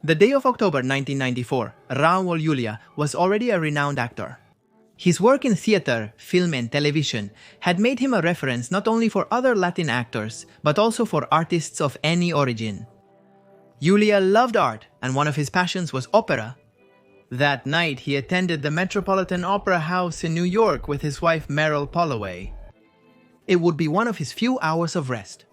The day of October 1994, Raúl Juliá was already a renowned actor. His work in theater, film and television had made him a reference not only for other Latin actors, but also for artists of any origin. Juliá loved art, and one of his passions was opera. That night, he attended the Metropolitan Opera House in New York with his wife Meryl Holloway. It would be one of his few hours of rest.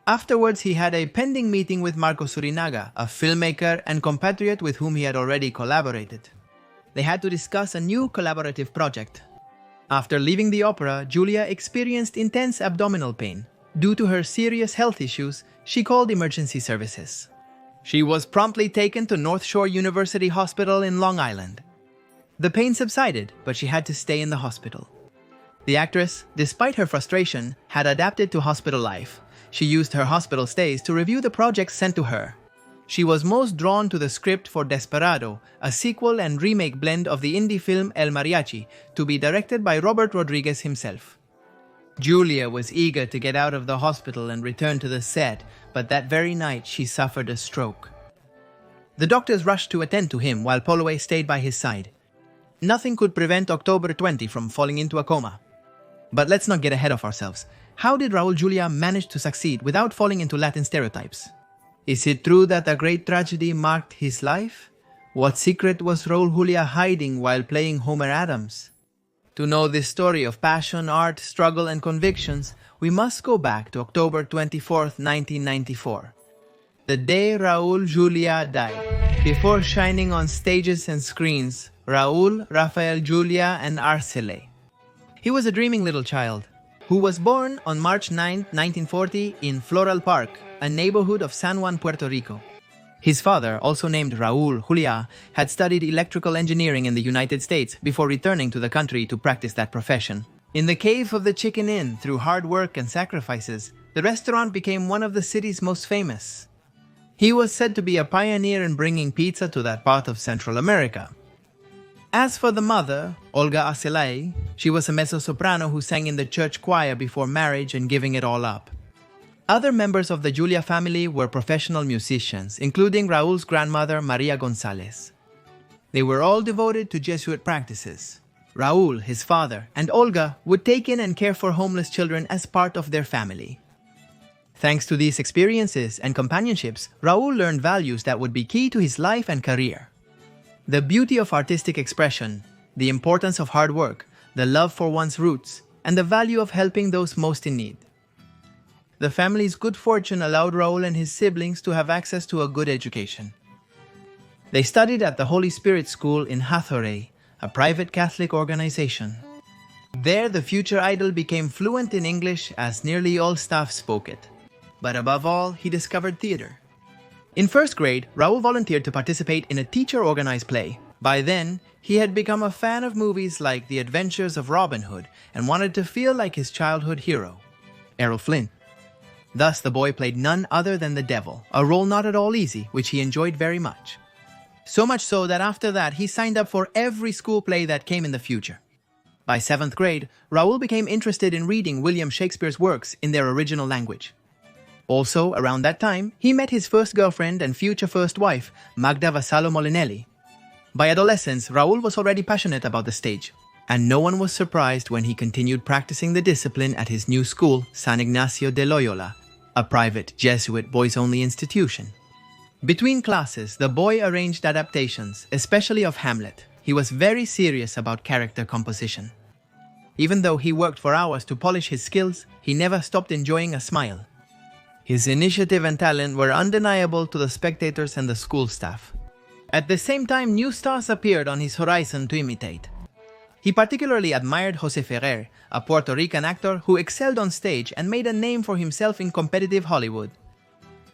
Afterwards, he had a pending meeting with Marco Surinaga, a filmmaker and compatriot with whom he had already collaborated. They had to discuss a new collaborative project. After leaving the opera, Juliá experienced intense abdominal pain. Due to her serious health issues, she called emergency services. She was promptly taken to North Shore University Hospital in Long Island. The pain subsided, but she had to stay in the hospital. The actress, despite her frustration, had adapted to hospital life. She used her hospital stays to review the projects sent to her. She was most drawn to the script for Desperado, a sequel and remake blend of the indie film El Mariachi, to be directed by Robert Rodriguez himself. Juliá was eager to get out of the hospital and return to the set, but that very night she suffered a stroke. The doctors rushed to attend to him while Holloway stayed by his side. Nothing could prevent October 20 from falling into a coma. But let's not get ahead of ourselves. How did Raúl Juliá manage to succeed without falling into Latin stereotypes? Is it true that a great tragedy marked his life? What secret was Raúl Juliá hiding while playing Homer Addams? To know this story of passion, art, struggle, and convictions, we must go back to October 24, 1994. The day Raúl Juliá died. Before shining on stages and screens, Raúl, Rafael Juliá, and Arcele. He was a dreaming little child who was born on March 9, 1940 in Floral Park, a neighborhood of San Juan, Puerto Rico. His father, also named Raúl Juliá, had studied electrical engineering in the United States before returning to the country to practice that profession. In the cave of the Chicken Inn, through hard work and sacrifices, the restaurant became one of the city's most famous. He was said to be a pioneer in bringing pizza to that part of Central America. As for the mother, Olga Arcele, she was a mezzo-soprano who sang in the church choir before marriage and giving it all up. Other members of the Juliá family were professional musicians, including Raúl's grandmother, Maria González. They were all devoted to Jesuit practices. Raúl, his father, and Olga would take in and care for homeless children as part of their family. Thanks to these experiences and companionships, Raúl learned values that would be key to his life and career. The beauty of artistic expression, the importance of hard work, the love for one's roots, and the value of helping those most in need. The family's good fortune allowed Raúl and his siblings to have access to a good education. They studied at the Holy Spirit School in Hathorey, a private Catholic organization. There, the future idol became fluent in English as nearly all staff spoke it. But above all, he discovered theater. In first grade, Raúl volunteered to participate in a teacher-organized play. By then, he had become a fan of movies like The Adventures of Robin Hood and wanted to feel like his childhood hero, Errol Flynn. Thus, the boy played none other than the devil, a role not at all easy, which he enjoyed very much. So much so that after that, he signed up for every school play that came in the future. By 7th grade, Raúl became interested in reading William Shakespeare's works in their original language. Also, around that time, he met his first girlfriend and future first wife, Magda Vassallo Molinelli. By adolescence, Raúl was already passionate about the stage, and no one was surprised when he continued practicing the discipline at his new school, San Ignacio de Loyola, a private Jesuit boys-only institution. Between classes, the boy arranged adaptations, especially of Hamlet. He was very serious about character composition. Even though he worked for hours to polish his skills, he never stopped enjoying a smile. His initiative and talent were undeniable to the spectators and the school staff. At the same time, new stars appeared on his horizon to imitate. He particularly admired José Ferrer, a Puerto Rican actor who excelled on stage and made a name for himself in competitive Hollywood.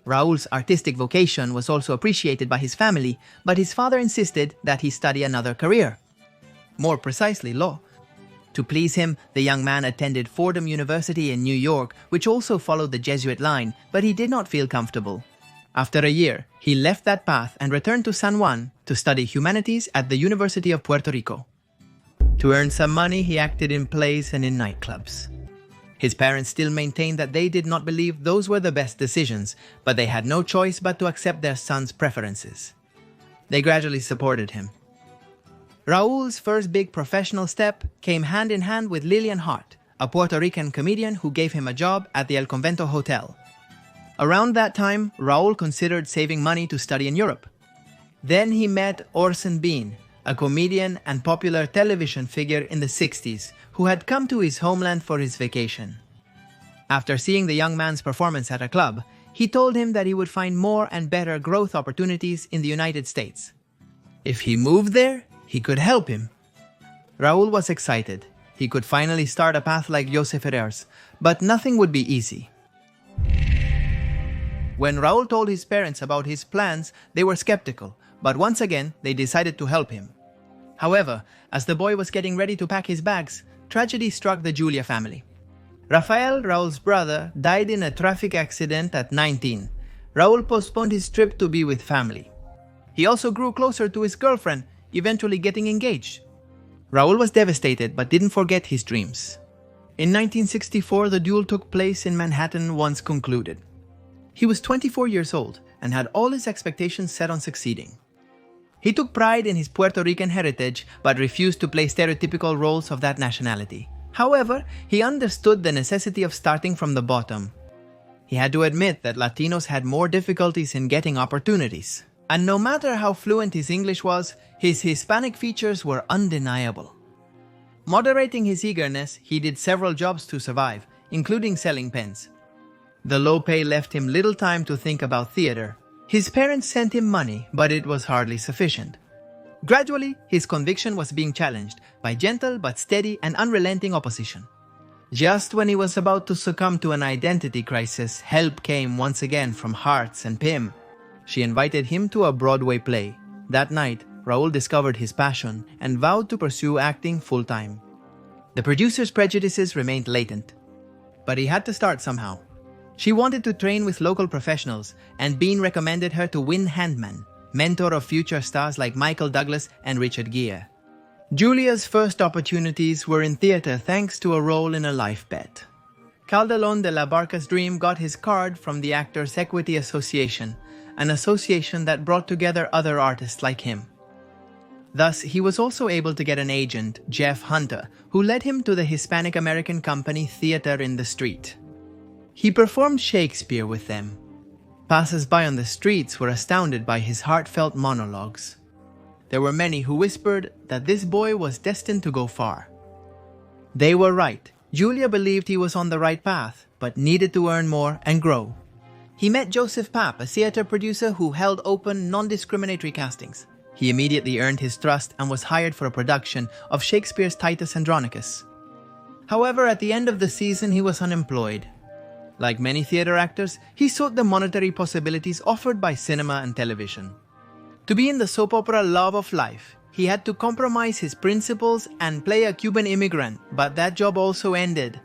Raúl's artistic vocation was also appreciated by his family, but his father insisted that he study another career. More precisely, law. To please him, the young man attended Fordham University in New York, which also followed the Jesuit line, but he did not feel comfortable. After a year, he left that path and returned to San Juan to study humanities at the University of Puerto Rico. To earn some money, he acted in plays and in nightclubs. His parents still maintained that they did not believe those were the best decisions, but they had no choice but to accept their son's preferences. They gradually supported him. Raúl's first big professional step came hand in hand with Lillian Hart, a Puerto Rican comedian who gave him a job at the El Convento Hotel. Around that time, Raúl considered saving money to study in Europe. Then he met Orson Bean, a comedian and popular television figure in the 60s who had come to his homeland for his vacation. After seeing the young man's performance at a club, he told him that he would find more and better growth opportunities in the United States. If he moved there, he could help him. Raúl was excited. He could finally start a path like Joseph Herrera's, but nothing would be easy. When Raúl told his parents about his plans, they were skeptical, but once again, they decided to help him. However, as the boy was getting ready to pack his bags, tragedy struck the Juliá family. Rafael, Raúl's brother, died in a traffic accident at 19. Raúl postponed his trip to be with family. He also grew closer to his girlfriend, eventually getting engaged. Raúl was devastated but didn't forget his dreams. In 1964, the duel took place in Manhattan once concluded. He was 24 years old and had all his expectations set on succeeding. He took pride in his Puerto Rican heritage but refused to play stereotypical roles of that nationality. However, he understood the necessity of starting from the bottom. He had to admit that Latinos had more difficulties in getting opportunities. And no matter how fluent his English was, his Hispanic features were undeniable. Moderating his eagerness, he did several jobs to survive, including selling pens. The low pay left him little time to think about theater. His parents sent him money, but it was hardly sufficient. Gradually, his conviction was being challenged by gentle but steady and unrelenting opposition. Just when he was about to succumb to an identity crisis, help came once again from Hartz and Pym. She invited him to a Broadway play. That night, Raúl discovered his passion and vowed to pursue acting full-time. The producer's prejudices remained latent, but he had to start somehow. She wanted to train with local professionals, and Bean recommended her to Win Handman, mentor of future stars like Michael Douglas and Richard Gere. Julia's first opportunities were in theater thanks to a role in a life bet. Calderón de la Barca's dream got his card from the Actors' Equity Association, an association that brought together other artists like him. Thus, he was also able to get an agent, Jeff Hunter, who led him to the Hispanic-American company Theater in the Street. He performed Shakespeare with them. Passers-by on the streets were astounded by his heartfelt monologues. There were many who whispered that this boy was destined to go far. They were right. Juliá believed he was on the right path, but needed to earn more and grow. He met Joseph Papp, a theater producer who held open, non-discriminatory castings. He immediately earned his trust and was hired for a production of Shakespeare's Titus Andronicus. However, at the end of the season, he was unemployed. Like many theater actors, he sought the monetary possibilities offered by cinema and television. To be in the soap opera Love of Life, he had to compromise his principles and play a Cuban immigrant, but that job also ended.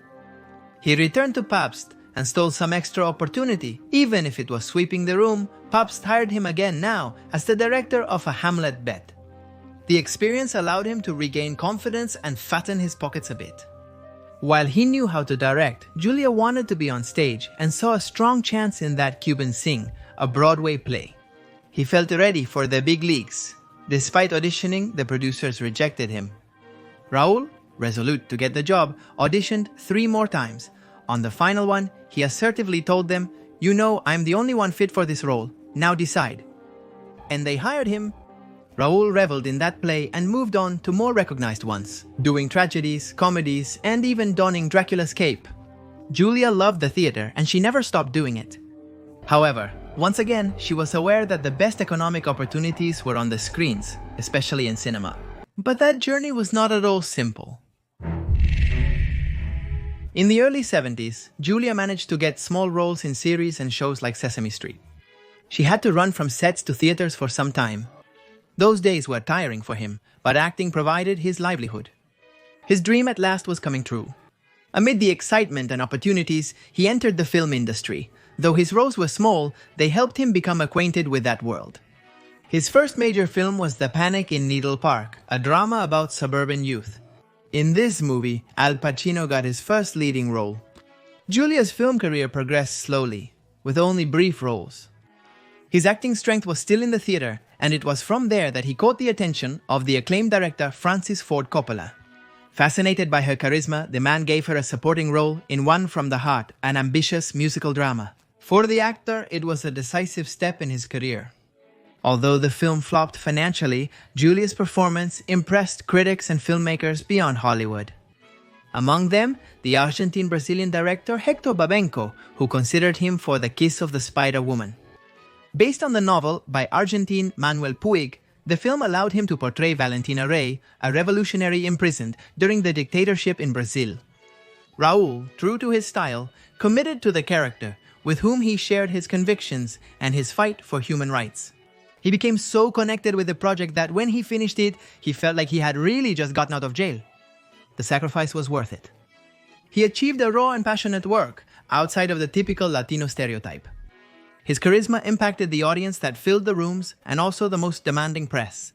He returned to Pabst and stole some extra opportunity. Even if it was sweeping the room, Pabst hired him again now as the director of a Hamlet bet. The experience allowed him to regain confidence and fatten his pockets a bit. While he knew how to direct, Juliá wanted to be on stage and saw a strong chance in That Cuban Sing, a Broadway play. He felt ready for the big leagues. Despite auditioning, the producers rejected him. Raúl, resolute to get the job, auditioned 3 more times. On the final one, he assertively told them, "You know, I'm the only one fit for this role. Now decide." And they hired him. Raúl reveled in that play and moved on to more recognized ones, doing tragedies, comedies, and even donning Dracula's cape. Juliá loved the theater and she never stopped doing it. However, once again, she was aware that the best economic opportunities were on the screens, especially in cinema. But that journey was not at all simple. In the early 70s, Juliá managed to get small roles in series and shows like Sesame Street. She had to run from sets to theaters for some time. Those days were tiring for him, but acting provided his livelihood. His dream at last was coming true. Amid the excitement and opportunities, he entered the film industry. Though his roles were small, they helped him become acquainted with that world. His first major film was The Panic in Needle Park, a drama about suburban youth. In this movie, Al Pacino got his first leading role. Juliá's film career progressed slowly, with only brief roles. His acting strength was still in the theater, and it was from there that he caught the attention of the acclaimed director Francis Ford Coppola. Fascinated by her charisma, the man gave her a supporting role in One from the Heart, an ambitious musical drama. For the actor, it was a decisive step in his career. Although the film flopped financially, Julia's performance impressed critics and filmmakers beyond Hollywood. Among them, the Argentine-Brazilian director Hector Babenco, who considered him for the kiss of the Spider-Woman. Based on the novel by Argentine Manuel Puig, the film allowed him to portray Valentina Rey, a revolutionary imprisoned during the dictatorship in Brazil. Raúl, true to his style, committed to the character, with whom he shared his convictions and his fight for human rights. He became so connected with the project that when he finished it, he felt like he had really just gotten out of jail. The sacrifice was worth it. He achieved a raw and passionate work, outside of the typical Latino stereotype. His charisma impacted the audience that filled the rooms and also the most demanding press.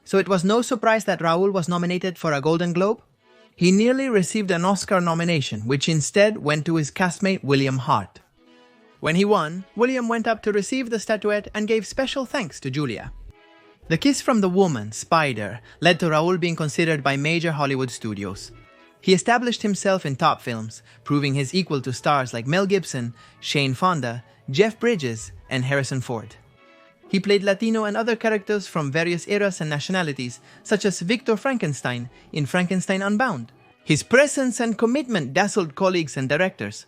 So it was no surprise that Raúl was nominated for a Golden Globe. He nearly received an Oscar nomination, which instead went to his castmate William Hart. When he won, William went up to receive the statuette and gave special thanks to Julia. The kiss from the woman, Spider, led to Raúl being considered by major Hollywood studios. He established himself in top films, proving his equal to stars like Mel Gibson, Shane Fonda, Jeff Bridges, and Harrison Ford. He played Latino and other characters from various eras and nationalities, such as Victor Frankenstein in Frankenstein Unbound. His presence and commitment dazzled colleagues and directors.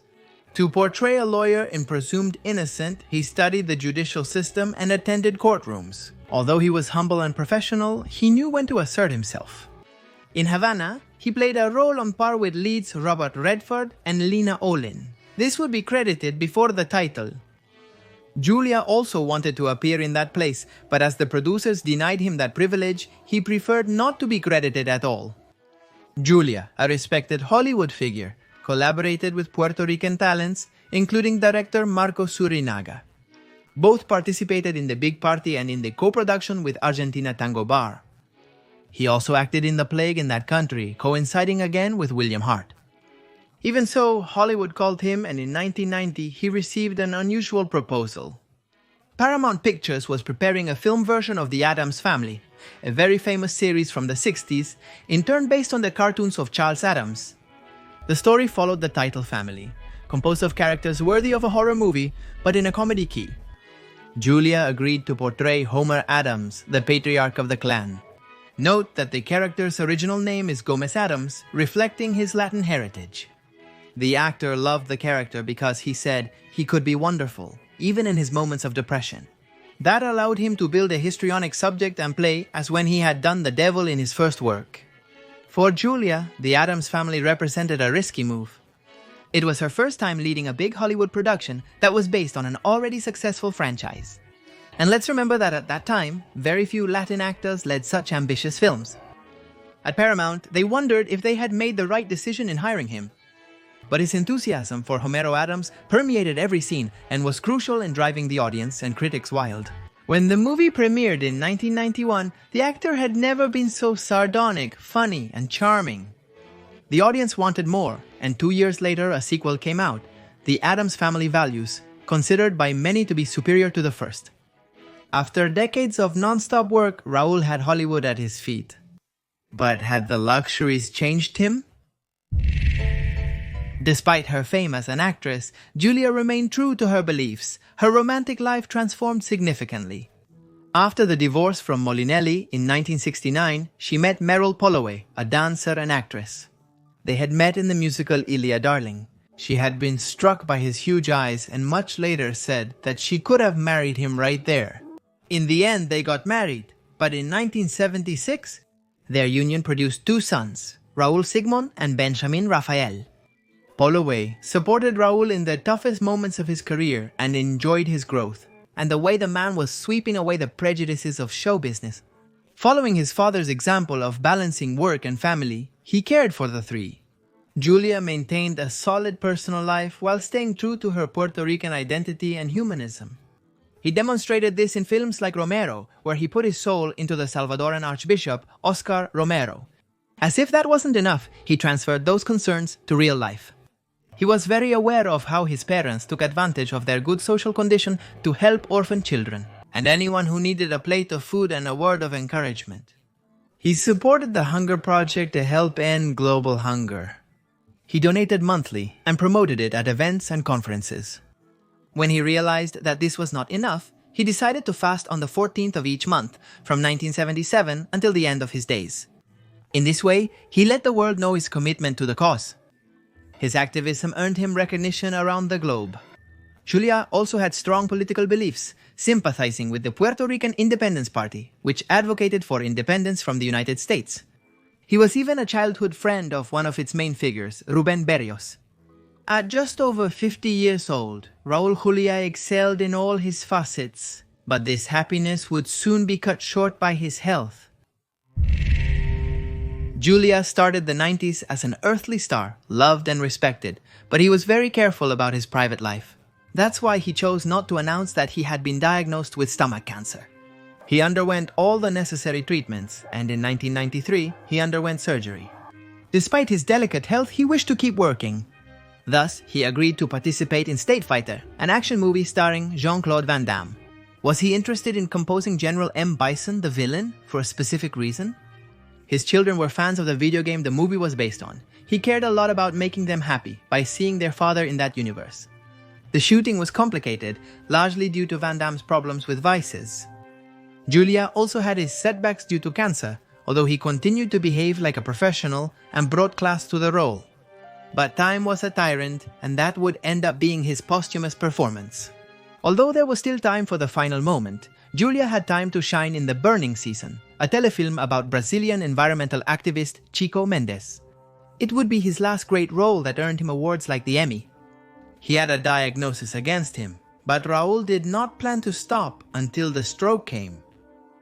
To portray a lawyer in Presumed Innocent, he studied the judicial system and attended courtrooms. Although he was humble and professional, he knew when to assert himself. In Havana, he played a role on par with leads Robert Redford and Lena Olin. This would be credited before the title. Julia also wanted to appear in that place, but as the producers denied him that privilege, he preferred not to be credited at all. Julia, a respected Hollywood figure, collaborated with Puerto Rican talents, including director Marco Surinaga. Both participated in The Big Party and in the co-production with Argentina Tango Bar. He also acted in The Plague in that country, coinciding again with William Hart. Even so, Hollywood called him, and in 1990 he received an unusual proposal. Paramount Pictures was preparing a film version of The Addams Family, a very famous series from the 60s, in turn based on the cartoons of Charles Addams. The story followed the title family, composed of characters worthy of a horror movie, but in a comedy key. Julia agreed to portray Homer Addams, the patriarch of the clan. Note that the character's original name is Gomez Addams, reflecting his Latin heritage. The actor loved the character because he said he could be wonderful, even in his moments of depression. That allowed him to build a histrionic subject and play as when he had done the devil in his first work. For Julia, the Addams Family represented a risky move. It was her first time leading a big Hollywood production that was based on an already successful franchise. And let's remember that at that time, very few Latin actors led such ambitious films. At Paramount, they wondered if they had made the right decision in hiring him. But his enthusiasm for Homero Addams permeated every scene and was crucial in driving the audience and critics wild. When the movie premiered in 1991, the actor had never been so sardonic, funny, and charming. The audience wanted more, and 2 years later a sequel came out, The Addams Family Values, considered by many to be superior to the first. After decades of non-stop work, Raúl had Hollywood at his feet. But had the luxuries changed him? Despite her fame as an actress, Julia remained true to her beliefs. Her romantic life transformed significantly. After the divorce from Molinelli in 1969, she met Meryl Holloway, a dancer and actress. They had met in the musical Ilya Darling. She had been struck by his huge eyes and much later said that she could have married him right there. In the end, they got married, but in 1976, their union produced 2 sons, Raúl Sigmund and Benjamin Raphael. Holloway supported Raúl in the toughest moments of his career and enjoyed his growth, and the way the man was sweeping away the prejudices of show business. Following his father's example of balancing work and family, he cared for the 3. Julia maintained a solid personal life while staying true to her Puerto Rican identity and humanism. He demonstrated this in films like Romero, where he put his soul into the Salvadoran Archbishop Oscar Romero. As if that wasn't enough, he transferred those concerns to real life. He was very aware of how his parents took advantage of their good social condition to help orphan children. and anyone who needed a plate of food and a word of encouragement. He supported the Hunger Project to help end global hunger. He donated monthly and promoted it at events and conferences. When he realized that this was not enough, he decided to fast on the 14th of each month from 1977 until the end of his days. In this way, he let the world know his commitment to the cause. His activism earned him recognition around the globe. Juliá also had strong political beliefs, sympathizing with the Puerto Rican Independence Party, which advocated for independence from the United States. He was even a childhood friend of one of its main figures, Rubén Berrios. At just over 50 years old, Raúl Juliá excelled in all his facets, but this happiness would soon be cut short by his health. Juliá started the 90s as an earthly star, loved and respected, but he was very careful about his private life. That's why he chose not to announce that he had been diagnosed with stomach cancer. He underwent all the necessary treatments, and in 1993, he underwent surgery. Despite his delicate health, he wished to keep working. Thus, he agreed to participate in State Fighter, an action movie starring Jean-Claude Van Damme. Was he interested in composing General M. Bison, the villain, for a specific reason? His children were fans of the video game the movie was based on. He cared a lot about making them happy by seeing their father in that universe. The shooting was complicated, largely due to Van Damme's problems with vices. Juliá also had his setbacks due to cancer, although he continued to behave like a professional and brought class to the role. But time was a tyrant, and that would end up being his posthumous performance. Although there was still time for the final moment, Juliá had time to shine in The Burning Season, a telefilm about Brazilian environmental activist Chico Mendes. It would be his last great role that earned him awards like the Emmy. He had a diagnosis against him, but Raúl did not plan to stop until the stroke came.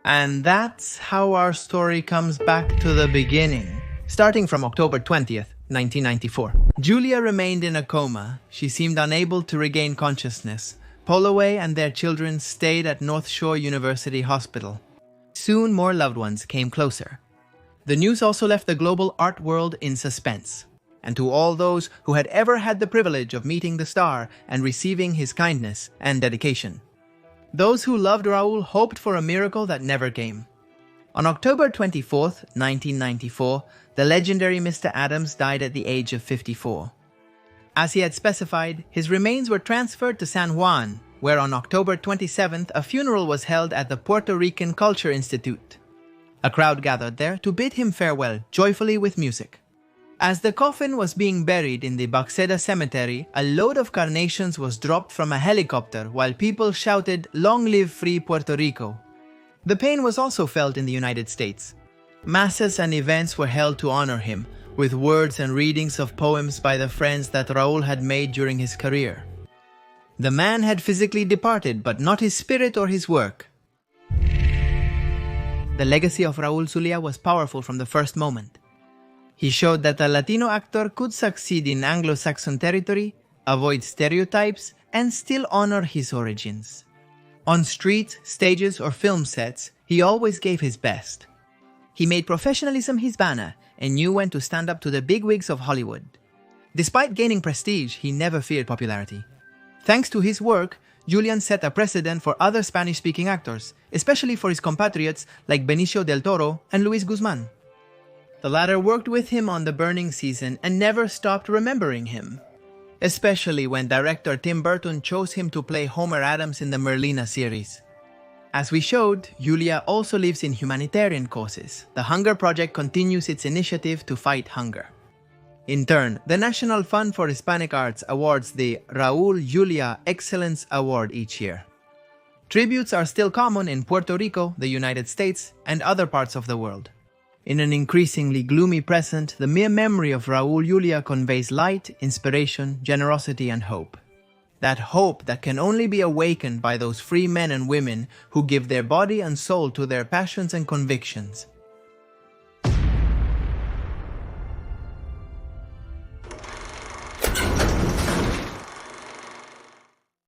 And that's how our story comes back to the beginning. Starting from October 20th, 1994. Juliá remained in a coma. She seemed unable to regain consciousness. Polaway and their children stayed at North Shore University Hospital. Soon more loved ones came closer. The news also left the global art world in suspense. And to all those who had ever had the privilege of meeting the star and receiving his kindness and dedication. Those who loved Raúl hoped for a miracle that never came. On October 24th, 1994, the legendary Mr. Addams died at the age of 54. As he had specified, his remains were transferred to San Juan, where on October 27th a funeral was held at the Puerto Rican Culture Institute. A crowd gathered there to bid him farewell, joyfully with music. As the coffin was being buried in the Baxeda Cemetery, a load of carnations was dropped from a helicopter while people shouted, "Long live free Puerto Rico." The pain was also felt in the United States. Masses and events were held to honor him, with words and readings of poems by the friends that Raúl had made during his career. The man had physically departed, but not his spirit or his work. The legacy of Raúl Juliá was powerful from the first moment. He showed that a Latino actor could succeed in Anglo-Saxon territory, avoid stereotypes, and still honor his origins. On streets, stages, or film sets, he always gave his best. He made professionalism his banner and knew when to stand up to the bigwigs of Hollywood. Despite gaining prestige, he never feared popularity. Thanks to his work, Julián set a precedent for other Spanish-speaking actors, especially for his compatriots like Benicio del Toro and Luis Guzmán. The latter worked with him on The Burning Season and never stopped remembering him, especially when director Tim Burton chose him to play Homer Addams in the Merlina series. As we showed, Juliá also lives in humanitarian causes. The Hunger Project continues its initiative to fight hunger. In turn, the National Fund for Hispanic Arts awards the Raúl Juliá Excellence Award each year. Tributes are still common in Puerto Rico, the United States, and other parts of the world. In an increasingly gloomy present, the mere memory of Raúl Juliá conveys light, inspiration, generosity, and hope. That hope that can only be awakened by those free men and women who give their body and soul to their passions and convictions,